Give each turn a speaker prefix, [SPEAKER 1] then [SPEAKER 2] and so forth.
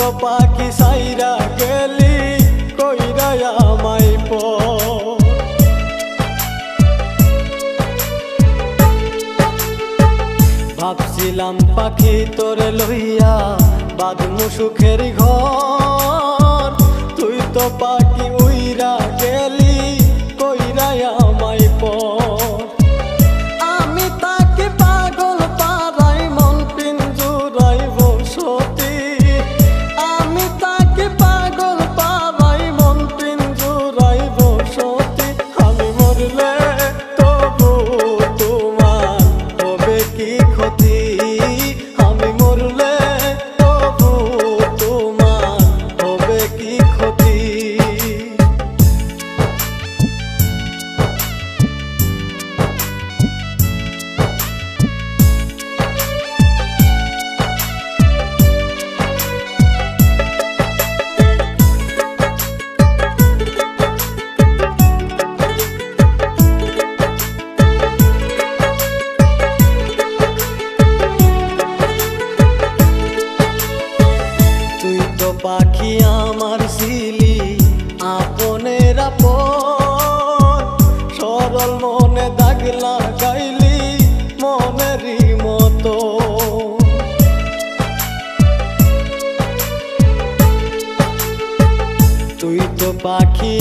[SPEAKER 1] তো পাখি সাইরা গেলি কইরা আমায় পর। ভাবছিলাম পাখি তোরে লইয়া বাঁধমু সুখের ঘর, তুই তো পাখি উইরা গেলি কইরা আমায় পর। আমি তাকে পাগল পারাই মন পিঞ্জুরাই বসতি, আমি তাকে পাগল পারাই মন পিঞ্জুরাই বসতি। আমি মরলে তবু তোমার হবে কি ক্ষতি, আমি মরলে তবু তোমার হবে কি ক্ষতি। পাখি আমার ছিলি আপনের আপন, সরল মনে দাগ লাগাইলি মনেরই মতো। তুই তো পাখি